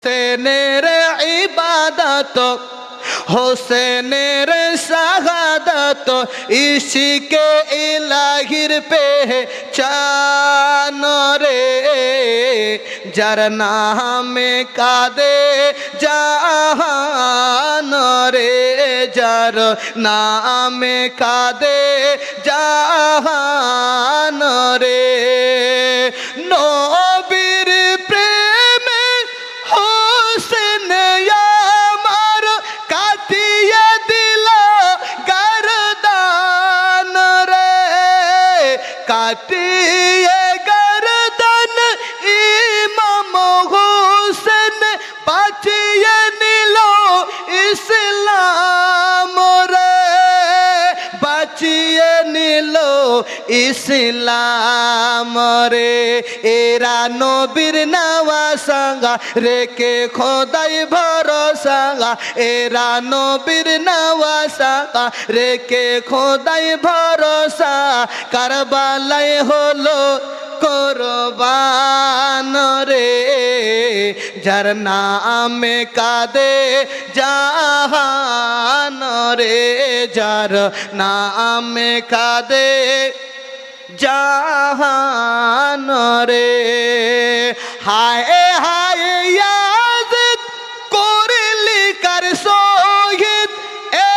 হোসেনের ইবাদত হোসেনের শাহাদাত ইশকে ইলাহির পেহচান রে যার নামে কাঁদে জাহান রে যার নামে কাঁদে জাহান রে নবীর প্রেমে হোসেন আমার কাটিয়ে দিল গর্দান রে কাটিয়ে গর্দান ইমাম হোসেন বাঁচিয়ে নিল ইসলাম রে বাঁচিয়ে নিল ইসলাম রে এরা নবীর নাওয়া সাঙ্গা রেখে খোদাই ভরসা এরা নবীর নাওয়া সাঙ্গা রেখে খোদাই ভরসা কারবালায় হলো কোরবান রে যার নামে কাঁদে জাহান রে যার নামে কাঁদে জাহান রে হায় হায় ইয়াজিদ করলি কার শহীদ এ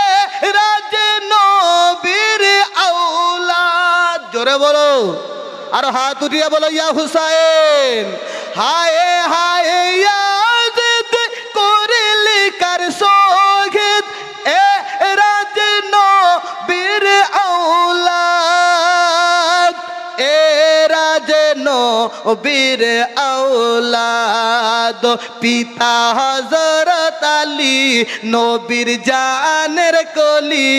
রাজ নবীর আওলাদ জোরে বলো আর হাত উঠিয়ে বলো ইয়া হুসাইন হায় হায় ইয়াজিদ করলি কার শহীদ এ রাজ নবীর আওলাদ এ রাজ নবীর আওলাদ পিতা হযরত আলী নবীর জানের কলি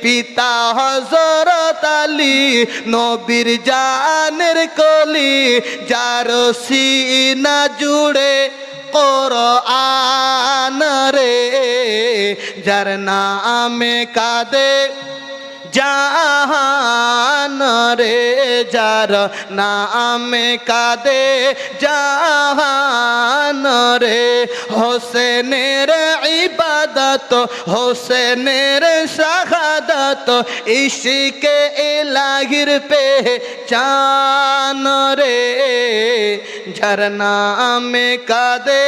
পিতা হযরত আলী নবীর জানের কলি যার সিনা জুড়ে কোরআন রে যার নামে কাঁদে জাহান রে যার নামে কাঁদে জাহান রে হোসেনের ইবাদত হোসেনের শাহাদাত ইশকে ইলাহির পেহচান রে যার নামে কাঁদে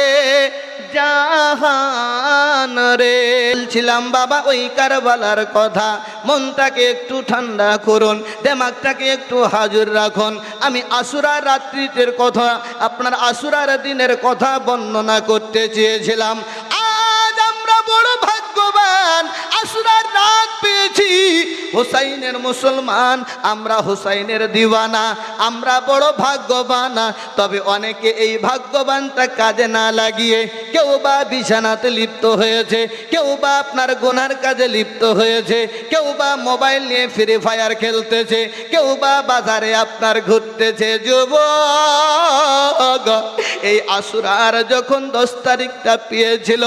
জাহান রে বলছিলাম বাবা ওই কারবালার কথা মনটাকে একটু ঠান্ডা করুন দিমাগটাকে একটু হাজুর রাখুন আমি আশুরার রাত্রির কথা আপনার আশুরার দিনের কথা বর্ণনা করতে চেয়েছিলাম আজ আমরা বড় ভাগ্যবান আশুরার রাত পেয়েছি হুসাইনের মুসলমান আমরা হুসাইনের দিওয়ানা আমরা বড় ভাগ্যবান তবে অনেকে এই ভাগ্যবানটা কাজে না লাগিয়ে কেউ বা বিছানাতে লিপ্ত হয়েছে কেউ বা আপনার গুনার কাজে লিপ্ত হয়েছে কেউ বা মোবাইল নিয়ে ফ্রি ফায়ার খেলতেছে কেউ বা বাজারে আপনার ঘুরতেছে যুবক এই আশুরার যখন 10 তারিখটা পেয়েছিল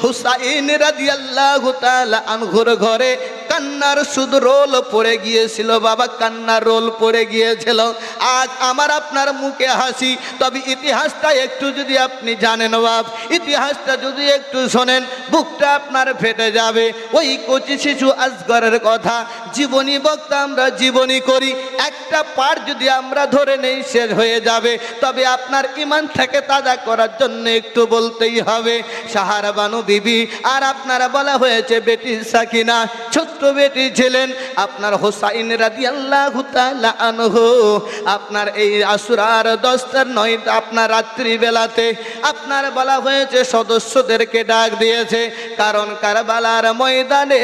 হুসাইন রাদিয়াল্লাহু তাআলা আনহুর ঘরে কান্নার শুধু রোল পড়ে গিয়েছিল বাবা কান্নার রোল পড়ে গিয়েছিল আজ আমার আপনার মুখে হাসি তবে ইতিহাসটা একটু যদি আপনি জানেন বাপ ইতিহাসটা যদি একটু শোনেন বুকটা আপনার ফেটে যাবে ওই কচি শিশু আসগরের কথা জীবনী বক্তা আমরা জীবনী করি একটা পাঠ যদি আমরা ধরে নেই শেষ হয়ে যাবে তবে আপনার ঈমান থেকে তাজা করার জন্য একটু বলতেই হবে শাহরবানু বিবি আর আপনারা বলা হয়েছে বেটি সাকিনা ছোট্ট বেটি ছিলেন আপনার হুসাইন রাদিয়াল্লাহু তাআলা আনহু আপনার এই আশুরার 10টার 9টা আপনার রাত্রি বেলাতে আপনার বলা হয়েছে সদস্যদেরকে ডাক দিয়েছে কারণ কারবালার ময়দানে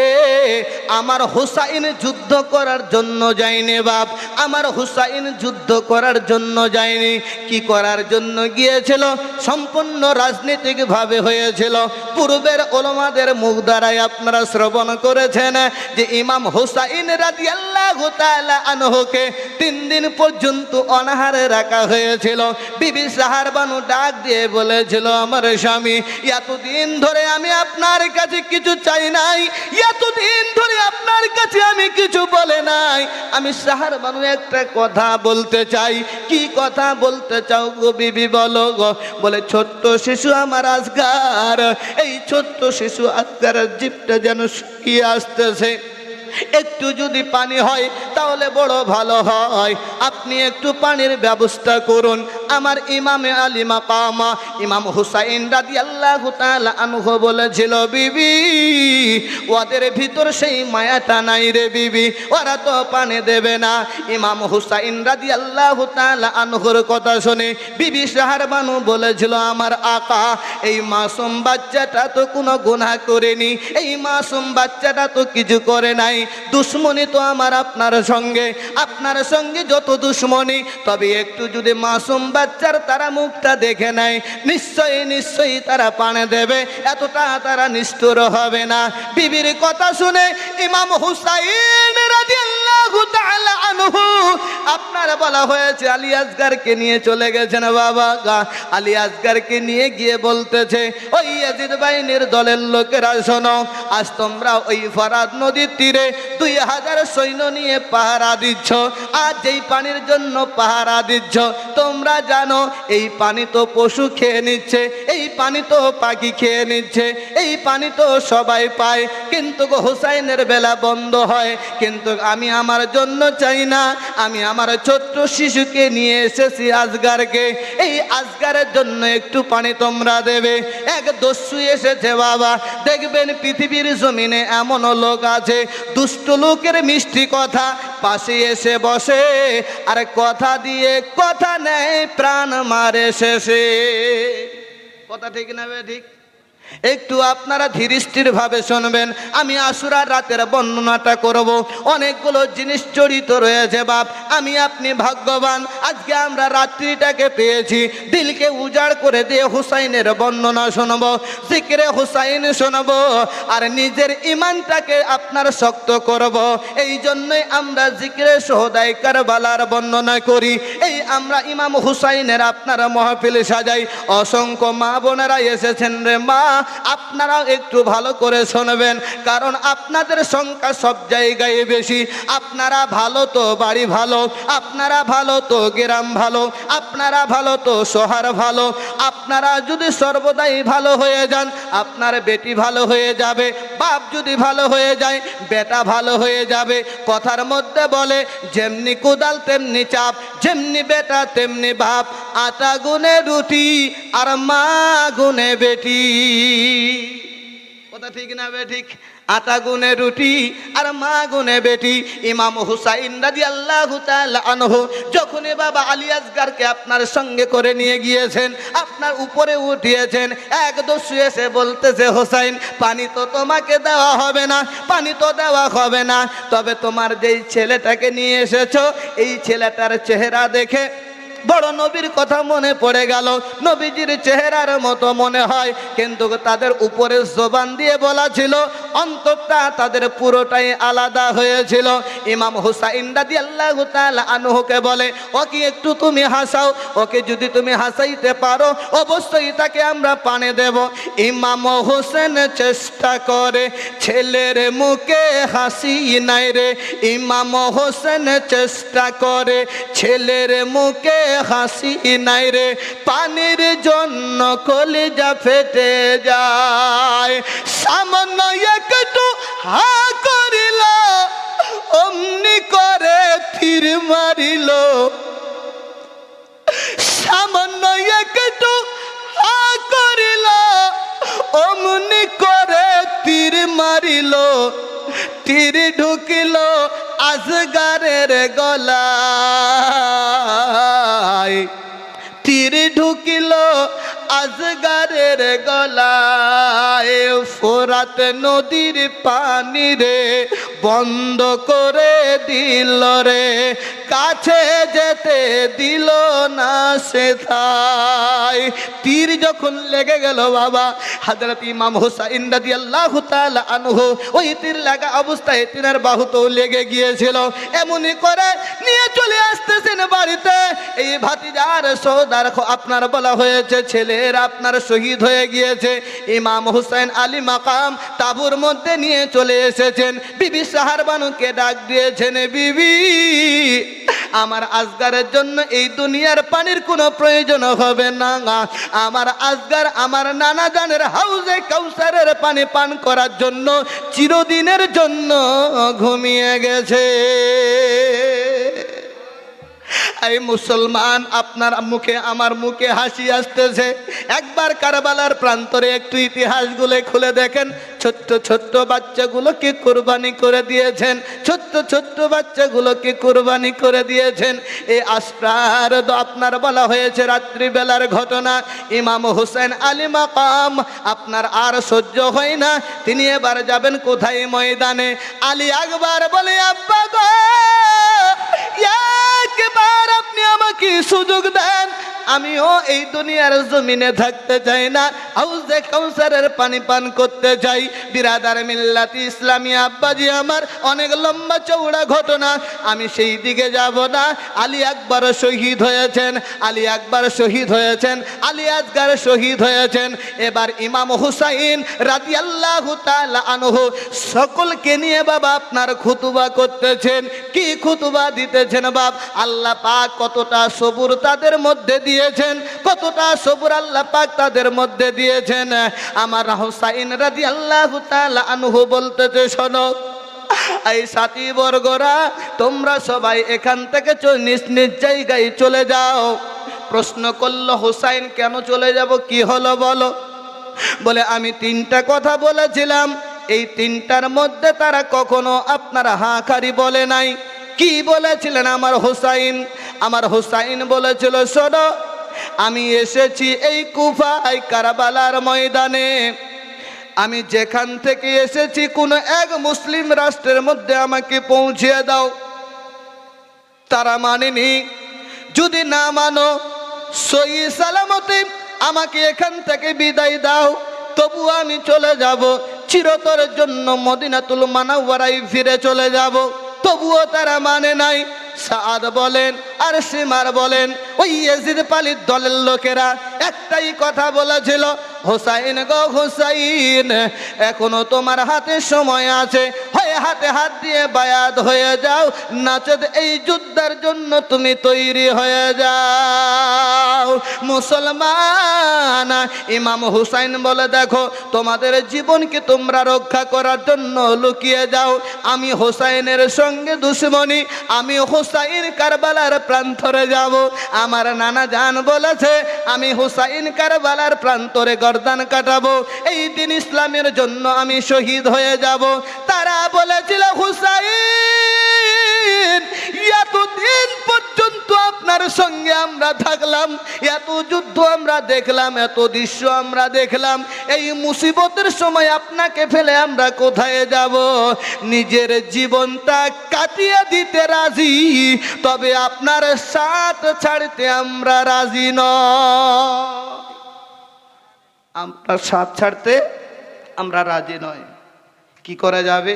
আমার হুসাইন যুদ্ধ করার জন্য যায়নি বাপ আমার হুসাইন যুদ্ধ করার জন্য যায়নি কি করার জন্য গিয়েছিল সম্পূর্ণ রাজনৈতিকভাবে হয়েছিল পূর্বের ওলামাদের মুখ দ্বারাই আপনারা শ্রবণ করেছেন যে ইমাম হুসাইন রাদিয়াল্লাহু তাআলা আনহুকে 3 দিন পর্যন্ত অনাহারে রাখা হয়েছিল। বিবি সাহার বানু ডাক দিয়ে বলেছিল, আমার স্বামী, এতদিন ধরে আমি আপনার কাছে কিছু চাই নাই, এতদিন ধরে আপনার কাছে আমি কিছু বলে নাই, আমি সাহার বানু একটা কথা বলতে চাই। কি কথা বলতে চাও গো বিবি, বলো গো। বলে, ছোট্ট শিশু আমার আজগার, এই ছোট্ট শিশু আজগারের জিভটা যেন শুকিয়ে আসতেছে, একটু যদি পানি হয় তাহলে বড় ভালো হয়, আপনি একটু পানির ব্যবস্থা করুন। আমার ইমামে আলী মাকামা ইমাম হুসাইন রাদিয়াল্লাহু তাআলা আনহু বলেছিল, বিবি ওদের ভিতর সেই মায়াটা নাই রে বিবি, ওরা তো পানি দেবে না। ইমাম হুসাইন রাদিয়াল্লাহু তাআলা আনহুর কথা শুনে বিবি সাহার বানু বলেছিল, আমার আকা, এই মাসুম বাচ্চাটা তো কোনো গুনাহ করেনি, এই মাসুম বাচ্চাটা তো কিছু করে নাই, দুশ্মনী তো আমার আপনার সঙ্গে যত দুশ্মনী, তবে একটু যদি মাসুম বাচ্চার তারা মুখটা দেখে নেয়, নিশ্চয়ই তারা পানি দেবে, এতটা তারা নিষ্ঠুর হবে না। বিবির কথা শুনে ইমাম হুসাইন রাদিয়াল্লাহু তাআলা আনহু, আপনার বলা হয়েছে আলী আসগারকে নিয়ে চলে গেছেন বাবা গা। আলী আসগারকে নিয়ে গিয়ে বলতেছে, ওই ইয়াজিদ বাহিনীর দলের লোকেরা শোনো, আজ তোমরা ওই ফরাত নদীর তীরে 2000 সৈন্য নিয়ে পাহারা দিচ্ছ, আর যেই পানির জন্য পাহারা দিচ্ছ, তোমরা জানো এই পানি তো পশু খেয়ে নিচ্ছে, এই পানি তো পাখি খেয়ে নিচ্ছে, এই পানি তো সবাই পায়, কিন্তু হুসাইনের বেলা বন্ধ হয়। কিন্তু আমি আমার জন্য চাই না, আমি আমার ছোট্ট শিশুকে নিয়ে এসেছি আসগারকে, এই আসগারের জন্য একটু পানি তোমরা দেবে। এক দস্যু এসেছে বাবা, দেখবেন পৃথিবীর জমিনে এমন লোক আছে, দুষ্ট লোকের মিষ্টি কথা পাশে এসে বসে, আর কথা দিয়ে কথা নেয়, প্রাণ মারে শেষে। কথা ঠিক না বে ঠিক? একটু আপনারা ধীরস্থির ভাবে শুনবেন, আমি আশুরার রাতের বর্ণনাটা করব। অনেকগুলো জিনিস জড়িত রয়েছে বাপ, আমি আপনি ভাগ্যবান, আজকে আমরা রাত্রিটাকে পেয়েছি, দিলকে উজাড় করে দিয়ে হুসাইনের বর্ণনা শুনব, জিকিরে হুসাইন শুনব, আর নিজের ইমানটাকে আপনার শক্ত করব। এই জন্যই আমরা জিকিরে সোহদাই কারবালার বর্ণনা করি, এই আমরা ইমাম হুসাইনের আপনারা মাহফিল সাজাই। অসংখ্য মা বোনেরা এসেছেন রে মা, আপনারাও একটু ভালো করে শুনবেন, কারণ আপনাদের সংখ্যা সব জায়গায় বেশি। আপনারা ভালো তো বাড়ি ভালো, আপনারা ভালো তো গ্রাম ভালো, আপনারা ভালো তো শহর ভালো। আপনারা যদি সর্বদাই ভালো হয়ে যান, আপনার বেটি ভালো হয়ে যাবে, বাপ যদি ভালো হয়ে যায়, বেটা ভালো হয়ে যাবে। কথার মধ্যে বলে, যেমনি কোদাল তেমনি চাপ, যেমনি বেটা তেমনি বাপ, আটা গুনে রুটি আর মা গুনে বেটি। কথা ঠিক না বে ঠিক? আটা গুনে রুটি আর মা গুনে বেটি। ইমাম হুসাইন রাদিয়াল্লাহু তাআলা আনহু যখনই বাবা আলী আসগারকে আপনার সঙ্গে করে নিয়ে গিয়েছেন, আপনার উপরে উঠিয়েছেন, এক দস্যু এসে বলতেছে, হুসাইন, পানি তো তোমাকে দেওয়া হবে না, পানি তো দেওয়া হবে না, তবে তোমার যেই ছেলেটাকে নিয়ে এসেছো, এই ছেলেটার চেহারা দেখে বড় নবীর কথা মনে পড়ে গেল, নবীজির চেহারার মতো মনে হয়, কিন্তু তাদের উপরে জবান দিয়ে বলা ছিল, অন্তরটা তাদের পুরোটাই আলাদা হয়েছিল। ইমাম হুসাইন রাদিয়াল্লাহু তাআলা আনহুকে বলে, ওকে একটু তুমি হাসাও, ওকে যদি তুমি হাসাইতে পারো অবশ্যই তাকে আমরা পানি দেব। ইমাম হোসেন চেষ্টা করে, ছেলের মুখে হাসি নাই রে, ইমাম হোসেন চেষ্টা করে, ছেলের মুখে হাসি নাই রে, পানির জন্য কলিজা ফেটে যায়। সামান্য একটু হা করিল, অমনি করে তীর মারিল, সামান্য একটু হা করিল, অমনি করে তীর মারিল, তীর ঢুকিল আসগারের গলায়, তীর ঢুকিল আসগারের গলায়। ফোরাত নদীর পানি রে বন্ধ করে দিল রে, কাছে যেতে দিল না সে ঠাই। তীর যখন লেগে গেল বাবা হযরত ইমাম হুসাইন রাদিয়াল্লাহু তাআলা আনহু, ওই তীর লাগা অবস্থায় তিনার বাহুতেও লেগে গিয়েছিল। এমনি করে নিয়ে চলে আসতেছেন বাড়িতে। এই ভাতিজার সওদার আপনার বলা হয়েছে ছেলের আপনার শহীদ হয়ে গিয়েছে। ইমাম হুসাইন আলী মাকাম তাবুর মধ্যে নিয়ে চলে এসেছেন। বিবি সাহারবানুকে ডাক দিয়েছেন, বিবি আমার আসগারের জন্য এই দুনিয়ার পানির কোনো প্রয়োজন হবে না। আমার আসগার আমার নানা জানের হাউজে কাউসারের পানি পান করার জন্য চিরদিনের জন্য ঘুমিয়ে গেছে। এই মুসলমান, আপনার মুখে আমার মুখে হাসি আসতেছে। একবার কারবালার প্রান্তরে একটু ইতিহাসগুলো খুলে দেখেন। ছোট্ট ছোট্ট বাচ্চাগুলোকে কুরবানি করে দিয়েছেন, ছোট্ট ছোট্ট বাচ্চাগুলোকে কুরবানি করে দিয়েছেন। এই আসফার আপনার বলা হয়েছে রাত্রিবেলার ঘটনা। ইমাম হুসাইন আলী মাকাম আপনার আর সহ্য হয় না, তিনি এবার যাবেন কোথায়? ময়দানে। আলী আকবার বলে, আব্বা গো, একবার আপনি আমাকে সুযোগ দেন, আমিও এই দুনিয়ার জমিনে থাকতে চাই না, হাউজে কাউসারের পানি পান করতে চাই। বিরাদার মিল্লাতি ইসলামী আব্বাজি আমার, অনেক লম্বা চৌড়া ঘটনা, আমি সেই দিকে যাব না। আলী আকবর শহীদ হয়েছেন, আলী আকবর শহীদ হয়েছেন, আলী আসগার শহীদ হয়েছেন। এবার ইমাম হুসাইন রাদিয়াল্লাহু তাআলা আনহু সকলকে নিয়ে বাবা আপনার খুতুবা করতেছেন। কি খুতুবা দিতেছেন বাপ? আল্লাহ পাক কতটা সবুর তাদের মধ্যে দিয়েছেন, কতটা সবুর আল্লাহ পাক তাদের মধ্যে দিয়েছেন। আমার হুসাইন রাদিয়াল্লাহু তাআলা আনহু বলতেছে, শোনো এই সাথী বর্গরা, তোমরা সবাই এখান থেকে নিজ নিজ জায়গায় চলে যাও। প্রশ্ন করলো, হুসাইন কেন চলে যাব, কি হলো বলো? বলে, আমি তিনটা কথা বলেছিলাম, এই তিনটার মধ্যে তারা কখনো আপনার হাঁকারি বলে নাই। কি বলেছিলেন আমার হুসাইন? আমার হুসাইন বলেছিল, শোনো, আমি এসেছি এই কুফায় কারবালার ময়দানে, আমি যেখান থেকে এসেছি কোনো এক মুসলিম রাষ্ট্রের মধ্যে আমাকে পৌঁছিয়ে দাও। তারা মানেনি। যদি না মানো, সহি সালামতে আমাকে এখান থেকে বিদায় দাও, তবু আমি চলে যাব, চিরতরের জন্য মদিনাতুল মুনাওয়ারায় ফিরে চলে যাব। তবুও তারা মানে নাই। সাদ বলেন আর সিমার বলেন, ওই ইয়াজিদ পালিত দলের লোকেরা একটাই কথা বলেছিল, হুসাইন গো হুসাইন, এখনো তোমার হাতে সময় আছে, হয় হাতে হাত দিয়ে বায়াত হয়ে যাও, নচেত এই যুদ্ধের জন্য তুমি তৈরি হয়ে যাও। মুসলমান, ইমাম হুসাইন বলে, দেখো, তোমাদের জীবনকে তোমরা রক্ষা করার জন্য লুকিয়ে যাও, আমি হুসাইনের সঙ্গে দুশ্মনী, আমি হুসাইন কারবালার প্রান্তরে যাব। আমার নানা জান বলেছে, আমি হুসাইন কারবালার প্রান্তরে গর্দান কাটাবো, এই দিন ইসলামের জন্য আমি শহীদ হয়ে যাব। তারা বলেছিল, হুসাইন, এতদিন পর্যন্ত আপনার সঙ্গে আমরা থাকলাম, এত যুদ্ধ আমরা দেখলাম, এত দৃশ্য আমরা দেখলাম, এই মুসিবতের সময় আপনাকে ফেলে আমরা কোথায় যাব? নিজের জীবনটা কাটিয়ে দিতে রাজি, তবে আপনার সাথ ছাড়তে আমরা রাজি নয়। আমরা সাথ ছাড়তে আমরা রাজি নয়। কি করা যাবে?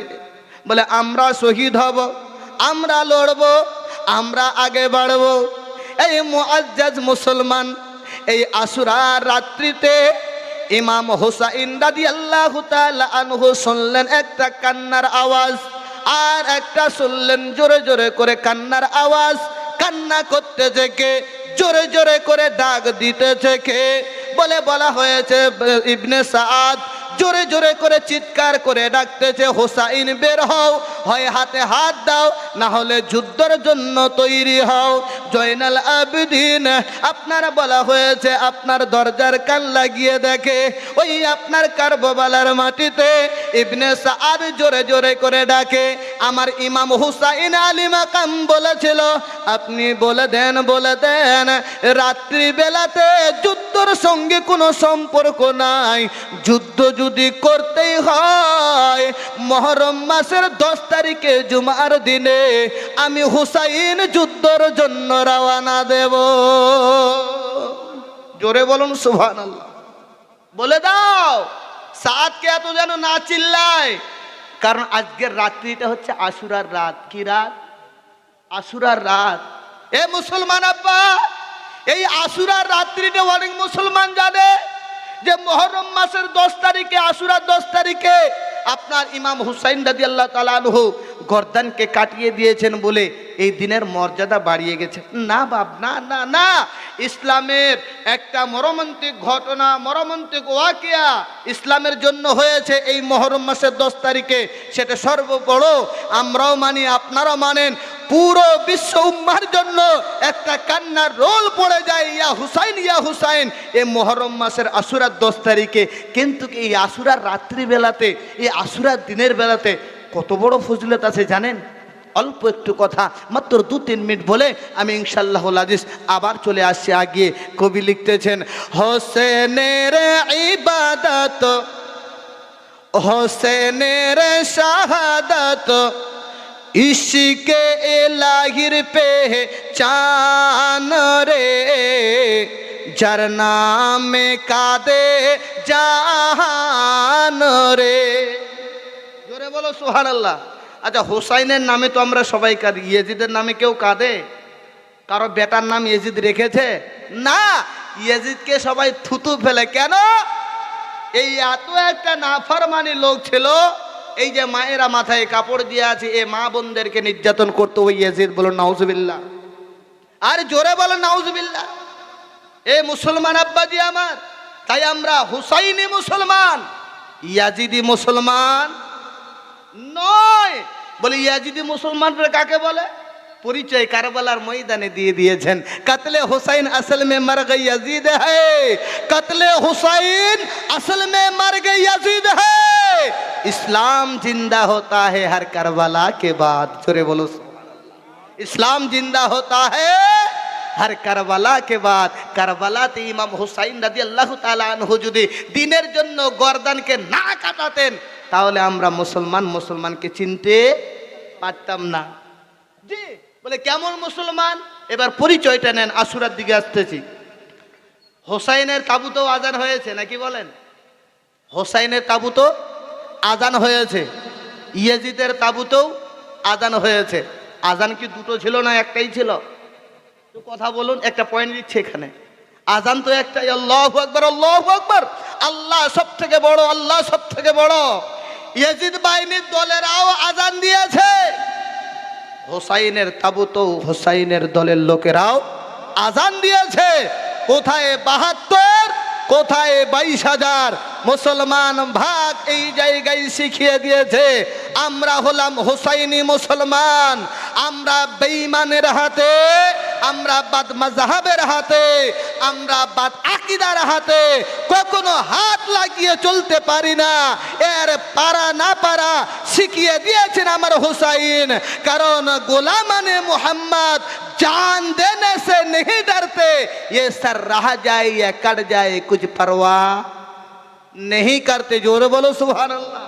বলে, আমরা শহীদ হব, আমরা লড়ব, আমরা আগে বাড়ব। এই মুআজ্জাজ মুসলমান, এই আশুরার রাত্রিতে ইমাম হুসাইন রাদিয়াল্লাহু তাআলা আনহু শুনলেন একটা কান্নার আওয়াজ, আর একটা শুনলেন জোরে জোরে করে কান্নার আওয়াজ। কান্না করতেছে কে? জোরে জোরে করে ডাক দিতেছে কে? বলে বলা হয়েছে ইবনে সাআদ জোরে জোরে করে চিৎকার করে ডাকতেছে, হুসাইন বের হও, হয় হাতে হাত দাও, না হলে যুদ্ধের জন্য তৈরি হও। জয়নাল আবেদিন আপনারা বলা হয়েছে আপনার দরজার কান লাগিয়ে দেখে, ওই আপনার কারবালার মাটিতে ইবনে সাআদ জোরে জোরে করে ডাকে, আমার ইমাম হুসাইন আলী মাকাম বলেছিল, আপনি বলে দেন রাত্রি বেলাতে যুদ্ধর সঙ্গে কোনো সম্পর্ক নাই, যুদ্ধ যদি করতেই হয় মুহররম মাসের 10 তারিখে জুমার দিনে আমি হুসাইন যুদ্ধর জন্য রওনা দেব। জোরে বলুন সুবহানাল্লাহ। বলে দাও সাদকে এত যেন না চিল্লায়, কারণ আজকের রাত্রিটা হচ্ছে আশুরার রাত। কি রাত? আশুরার রাত। এ মুসলমান আব্বা, এই আশুরার রাত্রিটা অনেক মুসলমান জানে যে মুহররম মাসের 10 তারিখে, আশুরার 10 তারিখে আপনার ইমাম হুসাইন রাদিয়াল্লাহু তাআলা আনহু গর্দানকে কাটিয়ে দিয়েছেন বলে এই দিনের মর্যাদা বাড়িয়ে গেছে। না বাপ, না না না, ইসলামের একটা মর্মান্তিক ঘটনা, মর্মান্তিক ওয়াকিয়া ইসলামের জন্য হয়েছে এই মুহররম মাসের 10 তারিখে। সেটা সর্ববড়, আমরাও মানি, আপনারাও মানেন, পুরো বিশ্ব উম্মার জন্য একটা কান্নার রোল পড়ে যায়, ইয়া হুসাইন ইয়া হুসাইন, এই মুহররম মাসের আশুরার 10 তারিখে। কিন্তু এই আশুরার রাত্রি বেলাতে, এই আশুরার দিনের বেলাতে কত বড় ফজিলত আছে জানেন? অল্প একটু কথা, মাত্র 2-3 মিনিট বলে আমি ইনশাআল্লাহুল আজিজ আবার চলে আসছি আগিয়ে। কবি লিখতেছেন, হোসেনের ইবাদত, হোসেনের শাহাদাত, ইশকে ইলাহির পেহচান রে, যার নামে কাঁদে জাহান রে। জোরে বলো সুবহানাল্লাহ। আচ্ছা, হোসাইনের নামে তো আমরা সবাই কাঁদি, ইয়েজিদের নামে কেউ কাঁদে? কারো বেটার নাম ইয়েজিদ রেখেছে? না, ইয়েজিদকে সবাই থুতু ফেলে। কেন? এই এত একটা নাফরমানি লোক ছিল, এই যে মায়েরা মাথায় কাপড় দিয়ে আছে, এ মা বোনদেরকে নির্যাতন করতো ওই ইয়েজিদ। বলো নাউজুবিল্লাহ। আর জোরে বলো নাউজুবিল্লাহ। এ মুসলমান আব্বাজি আমার, তাই আমরা হুসাইনি মুসলমান, ইয়াজিদি মুসলমান নয়। বলে ইয়াজিদি মুসলমানরা কাকে বলে? পরিচয় কারবালার ময়দানে দিয়ে দিয়েছেন। কতলে হুসাইন আসল में मर गई यजीद है, कत्ले हुसैन असल में मर गई यजीद है, इस्लाम जिंदा होता है हर करबला के बाद। जोरे बोलो इस्लाम जिंदा होता है हर करबला के बाद। करबलाते इमाम हुसैन রাদিয়াল্লাহু তাআলা আনহু যদি দিনের জন্য গর্দানকে না কাটাতেন তাহলে আমরা মুসলমানকে চিনতে পারতাম না। জি, বলে কেমন মুসলমান? এবার পরিচয়টা নেন। আশুরার দিকে আসতেছি। হোসাইনের তাবুতেও আজান হয়েছে নাকি বলেন? হোসাইনের তাবুতেও আজান হয়েছে, ইয়েজিদের তাবুতেও আজান হয়েছে। আজান কি দুটো ছিল না একটাই ছিল? তো কথা বলুন, একটা পয়েন্ট দিচ্ছে এখানে। আজান তো একটাই, আল্লাহু আকবার আল্লাহু আকবার, আল্লাহ সব থেকে বড়, আল্লাহ সব থেকে বড়। ইয়েজিদ বাহিনীর দলেরাও আজান দিয়েছে, হোসাইনের তাবুতেও হোসাইনের দলের লোকেরাও আজান দিয়েছে। কোথায় 72, কোথায় 22,000 মুসলমান ভাগ এই জায়গায় শিখিয়ে দিয়েছে। আমরা হলাম হোসাইনি মুসলমান। আমরা বেঈমানের হাতে, আমরা বাদ মাযহাবের হাতে, আমরা বাদ আকীদার হাতে কখনো হাত লাগিয়ে চলতে পারি না। এর পারা না পারা শিখিয়ে দিয়েছেন আমার হোসাইন। কারণ গোলামানে মোহাম্মদ जान देने से नहीं डरते, ये सर रह जाए या कट जाए कुछ परवाह नहीं करते। जोर बोलो सुभान अल्लाह।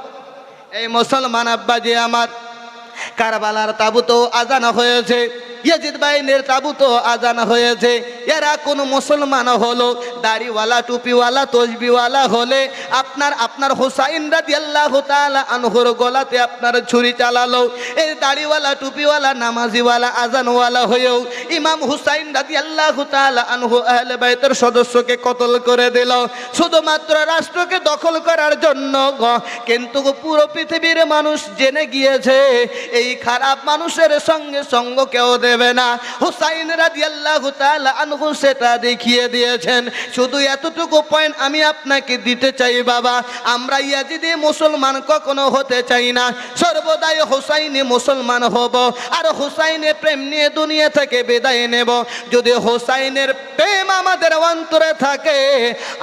এই মুসলমান আব্বাজি আমার, কারবালার তাবুতেও আজান হয়েছে, ইয়াজিদ বাহিনীর তাবুতেও আজান হয়েছে। এরা কোন মুসলমান হলো, দাড়িওয়ালা টুপিওয়ালা তসবিওয়ালা হলে আপনার হুসাইন রাদিয়াল্লাহু তাআলা আনহুর গলাতে আপনার ছুরি চালালো। এই দাড়িওয়ালা টুপিওয়ালা নামাজিওয়ালা আজানওয়ালা হয়েও ইমাম হুসাইন রাদিয়াল্লাহু তাআলা আনহু আহলে বাইতের সদস্যকে কতল করে দিল শুধুমাত্র রাষ্ট্রকে দখল করার জন্য। কিন্তু পুরো পৃথিবীর মানুষ জেনে গিয়েছে এই খারাপ মানুষের সঙ্গে সঙ্গ কেউ দেবে না। হুসাইন রাদিয়াল্লাহু তাআলা আনহু সেটা দেখিয়ে দিয়েছেন। শুধু এতটুকু পয়েন্ট আমি আপনাকে দিতে চাই বাবা, আমরা ইয়াজিদি মুসলমান কখনো হতে চাই না, সর্বদাই হুসাইনি মুসলমান হব আর হুসাইনের প্রেম নিয়ে দুনিয়া থেকে বিদায় নেব। যদি হুসাইনের প্রেম আমাদের অন্তরে থাকে,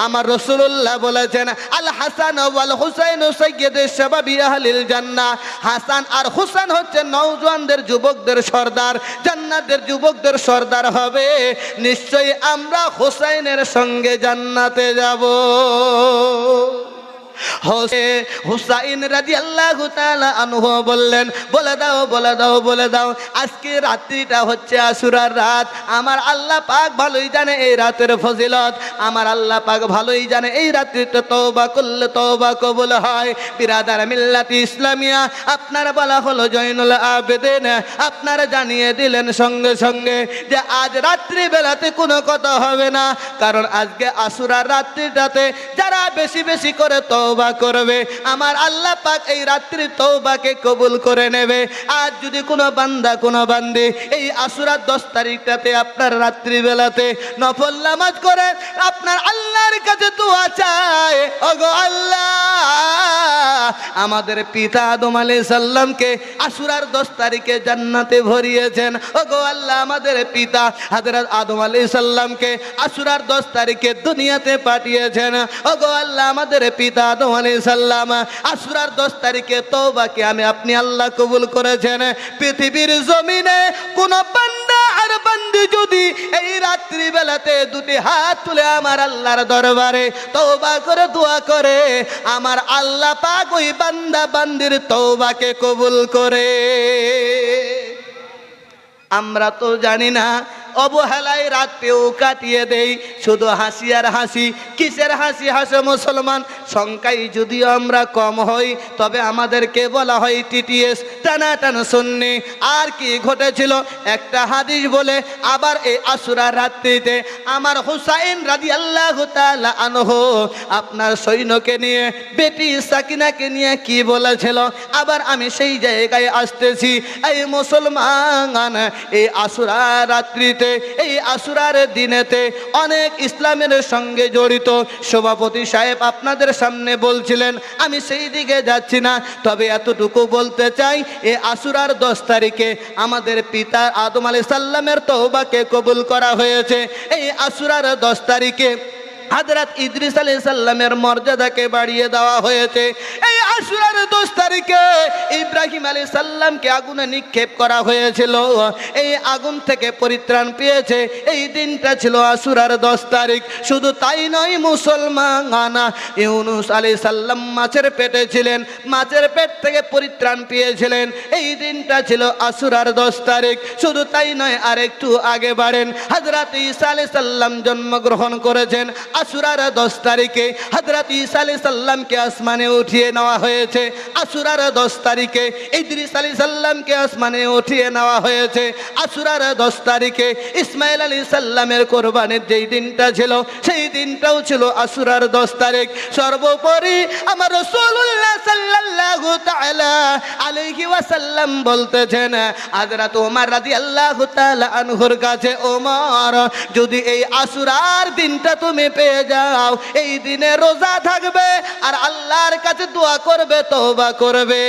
আমার রাসূলুল্লাহ বলেছেন আল হাসান ওয়াল হুসাইন সাইয়্যিদু শাবাবি আহলিল জান্নাহ। হাসান আর হুসাইন হচ্ছে নওজওয়ানদের যুবকদের সর্দার, জান্নাতের যুবকদের সর্দার হবে। নিশ্চয়ই আমরা হুসাইনের সঙ্গে জান্নাতে যাব। হুসাইন রাদিয়াল্লাহু তাআলা আনহু বললেন, বলে দাও বলে দাও বলে দাও, আজকে রাত্রিটা হচ্ছে আশুরার রাত। আমার আল্লাহ পাক ভালোই জানে এই রাতের ফজিলত, আমার আল্লাহ পাক ভালোই জানে এই রাত্রিতে তওবা করলে তওবা কবুল হয়। বিরাদার মিল্লাত ইসলামিয়া, আপনারা বলা হলো জয়নুল আবেদিন, আপনারা জানিয়ে দিলেন সঙ্গে সঙ্গে যে আজ রাত্রি বেলাতে কোনো কথা হবে না, কারণ আজকে আশুরার রাত্রিটাতে যারা বেশি বেশি করে তওবা করবে আমার আল্লাহ পাক এই রাত্রি তওবাকে কবুল করে নেবে। আজ যদি কোনো বান্দা কোনো বান্দি এই আশুরার 10 তারিখটাতে আপনার রাত্রি বেলাতে নফল নামাজ করে আপনার আল্লাহর কাছে দোয়া চায়, ওগো আল্লাহ আমাদের পিতা আদম আলাইহিস সালামকে আশুরার 10 তারিখে জান্নাতে ভরিয়েছেন, ওগো আল্লাহ আমাদের পিতা হযরত আদম আলাইহিস সালামকে আশুরার 10 তারিখে দুনিয়াতে পাঠিয়েছেন, ওগো আল্লাহ আমাদের পিতা আদম আলাইহিস সালাম আশুরার 10 তারিখে তওবাকে আমি আপনি আল্লাহ কবুল করেছেন। পৃথিবীর জমিনে কোন বান্দা আর বান্দি যদি এই রাত্রি বেলাতে দুটি হাত তুলে আমার আল্লাহর দরবারে তওবা করে দোয়া করে আমার আল্লাহ পাক ওই বান্দা বান্দির তওবাকে কবুল করে। আমরা তো জানি না, অবহেলায় রাতও কাটিয়ে দেই, শুধু হাসি আর হাসি। কিসের হাসি হাসে মুসলমান? সংখ্যায় যদিও আমরা কম হই, তবে আমাদেরকে বলা হয় টিটিএস, টানাটান সুন্নি। আর কি ঘটেছিল একটা হাদিস বলে, আবার এই আশুরার রাত্রিতে আমার হুসাইন রাদিয়াল্লাহু তাআলা আনহু আপনার সৈন্যকে নিয়ে বেটি সাকিনাকে নিয়ে কি বলেছিল, আবার আমি সেই জায়গায় আসতেছি। এই মুসলমান, এই আশুরার রাত্রিতে এই আশুরার দিনেতে অনেক ইসলামের সঙ্গে জড়িত সভাপতি সাহেব আপনাদের সামনে বলছিলেন, আমি সেই দিকে যাচ্ছি না, তবে এতটুকু বলতে চাই এই আশুরার 10 তারিখে আমাদের পিতা আদম আলাইহিস সালামের তওবাকে কবুল করা হয়েছে। এই আশুরার 10 তারিখে হযরত ইদ্রিস আলাইহিস সালামের মর্যাদাকে বাড়িয়ে দেওয়া হয়েছে। এই আশুরার 10 তারিখে ইব্রাহিম আলাইহিস সালামকে আগুনে নিক্ষেপ করা হয়েছিল, এই আগুন থেকে পরিত্রাণ পেয়েছে। এই দিনটা ছিল আশুরার 10 তারিখ। শুধু তাই নয় মুসলমান, ইউনূস আলাইহিস সালাম মাছের পেটে ছিলেন, মাছের পেট থেকে পরিত্রাণ পেয়েছিলেন। এই দিনটা ছিল আশুরার 10 তারিখ। শুধু তাই নয়, আরেকটু আগে বাড়েন, হযরত ঈসা আলাইহিস সালাম জন্মগ্রহণ করেছেন আশুরার 10 তারিখে। হযরত ঈসা আলাইহিস সালামকে আসমানে উঠিয়ে নেওয়া হয়েছে আশুরার 10 তারিখে। ইদ্রিস আলাইহিস সালামকে আসমানে উঠিয়ে নেওয়া হয়েছে আশুরার 10 তারিখে। ইসমাঈল আলাইহিস সালামের কোরবানির যেই দিনটা ছিল সেই দিনটাও ছিল আশুরার 10 তারিখ। সর্বোপরি আমার রাসূলুল্লাহ সাল্লাল্লাহু তাআলা আলাইহি ওয়াসাল্লাম বলতেছেন হযরত ওমর রাদিয়াল্লাহু তাআলা আনহুর কাছে, ওমর যদি এই আশুরার দিনটা তুমি পেয়ে যাও, এই দিনে রোজা থাকবে আর আল্লাহর কাছে দোয়া করবে, তওবা করবে,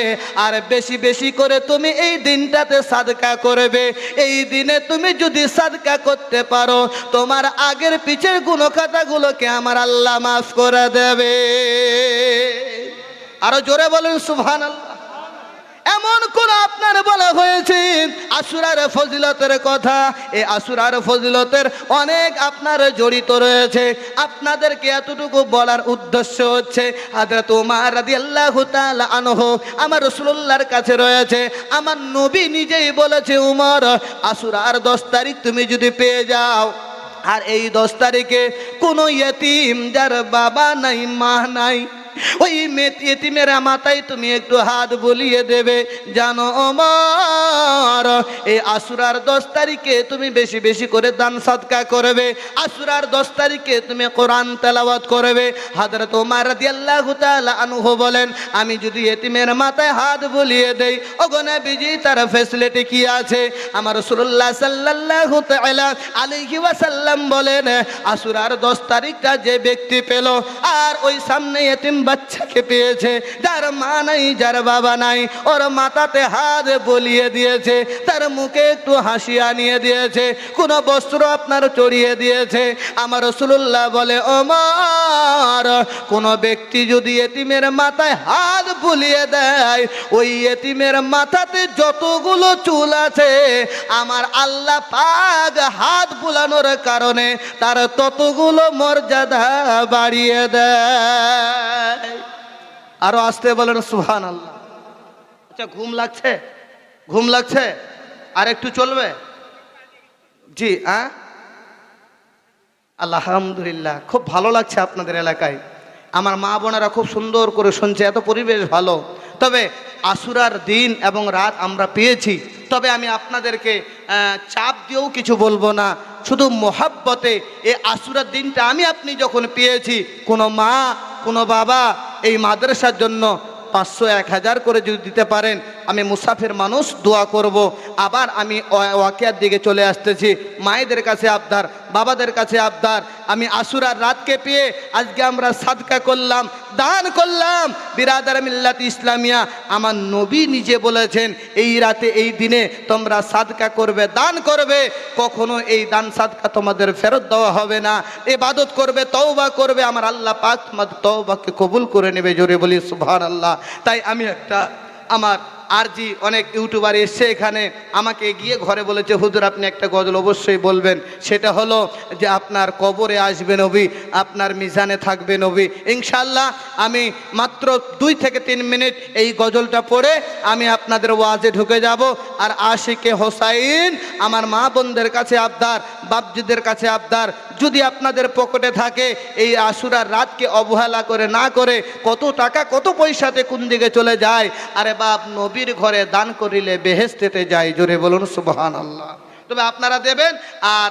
আর বেশি বেশি করে তুমি এই দিনটাতে সাদকা করবে। এই দিনে তুমি যদি সাদকা করতে পারো তোমার আগের পিছের গুনাহখাতাগুলোকে আমার আল্লাহ মাফ করে দেবে। আরো জোরে বলেন সুবহানাল্লাহ। এমন কোন আপনার বলা হয়েছে আশুরার ফজিলতের কথা, এই আশুরার ফজিলতের অনেক আপনার জড়িত রয়েছে। আপনাদেরকে এতটুকু বলার উদ্দেশ্য হচ্ছে হযরত ওমর রাদিয়াল্লাহু তাআলা আনহু আমার রাসূলুল্লাহর কাছে রয়েছে, আমার নবী নিজেই বলেছে, ওমর আশুরার 10 তারিখ তুমি যদি পেয়ে যাও, আর এই 10 তারিখে কোনো ইয়েতিম যার বাবা নাই মা নাই, ওই ইয়েতিমের মাথায় তুমি একটু হাত বুলিয়ে দেবে। জানো ওমর, এই আশুরার 10 তারিখে তুমি বেশি বেশি করে দান সাদকা করবে, আশুরার 10 তারিখে তুমি কোরআন তেলাওয়াত করবে। হযরত ওমর রাদিয়াল্লাহু তাআলা আনহু বলেন, আমি যদি ইয়েতিমের মাথায় হাত বুলিয়ে দেই, ওগো নবীজি তার ফ্যাসিলিটি কি আছে? আমার রাসূলুল্লাহ সাল্লাল্লাহু তাআলা আলাইহি ওয়াসাল্লাম বলেন, আশুরার 10 তারিখটা যে ব্যক্তি পেল আর ওই সামনে ইয়েতিম বাচ্চাকে পেয়েছে, যার মা নাই, যার বাবা নাই, ওর মাথাতে হাত বলিয়ে দিয়েছে, তার মুখে একটু হাসি আনিয়ে দিয়েছে, কোনো বস্ত্র আপনার চড়িয়ে দিয়েছে। আমার রাসূলুল্লাহ বলে, ওমর, কোন ব্যক্তি যদি এতিমের মাথায় হাত বুলিয়ে দেয়, ওই এতিমের মাথাতে যতগুলো চুল আছে আমার আল্লাহ পাক হাত বুলানোর কারণে তার ততগুলো মর্যাদা বাড়িয়ে দেয়। আরো আসতে বলেন সুবহানাল্লাহ। আচ্ছা, ঘুম লাগছে? ঘুম লাগছে? আর একটু চলবে? জি, আলহামদুলিল্লাহ, খুব ভালো লাগছে আপনাদের এলাকায়। আমার মা বোনেরা খুব সুন্দর করে শুনছে, এত পরিবেশ ভালো। তবে আশুরার দিন এবং রাত আমরা পেয়েছি, তবে আমি আপনাদেরকে চাপ দিয়েও কিছু বলবো না, শুধু মোহাব্বতে এই আশুরার দিনটা আমি আপনি যখন পেয়েছি, কোনো মা কোনো বাবা এই মাদ্রাসার জন্য 500-1000 করে যদি দিতে পারেন, আমি মুসাফির মানুষ, দোয়া করব। আবার আমি ওয়াকিয়ার দিকে চলে আসতেছি। মায়েদের কাছে আবদার, বাবাদের কাছে আবদার, আমি আশুরার রাতকে পেয়ে আজকে আমরা সাদকা করলাম, দান করলাম। বিরাদার মিল্লাত ইসলামিয়া, আমার নবী নিজে বলেছেন এই রাতে এই দিনে তোমরা সাদকা করবে, দান করবে, কখনো এই দান সাদকা তোমাদের ফেরত দেওয়া হবে না। ইবাদত করবে, তওবা করবে, আমার আল্লাহ পাক তোমাদের তওবাকে কবুল করে নেবে। জোরে বলি সুবহানাল্লাহ। তাই আমি আমার আরজি, অনেক ইউটিউবার এসছে এখানে, আমাকে গিয়ে ঘরে বলেছে, হুজুর আপনি একটা গজল অবশ্যই বলবেন। সেটা হলো যে আপনার কবরে আসবে নবী, আপনার মিজানে থাকবে নবী। ইনশাআল্লাহ আমি মাত্র 2 থেকে 3 মিনিট এই গজলটা পড়ে আমি আপনাদের ওয়াজে ঢুকে যাব। আর আশিকে হোসাইন, আমার মা বোনদের কাছে আবদার, বাপজিদের কাছে আবদার, যদি আপনাদের পকেটে থাকে এই আশুরার রাতকে অবহেলা করে না করে, কত টাকা কত পয়সাতে কোন দিকে চলে যায়। আরে বাপ, নবীর ঘরে দান করিলে বেহেশতেতে যায়। জোরে বলুন সুবহানাল্লাহ। তবে আপনারা দেবেন। আর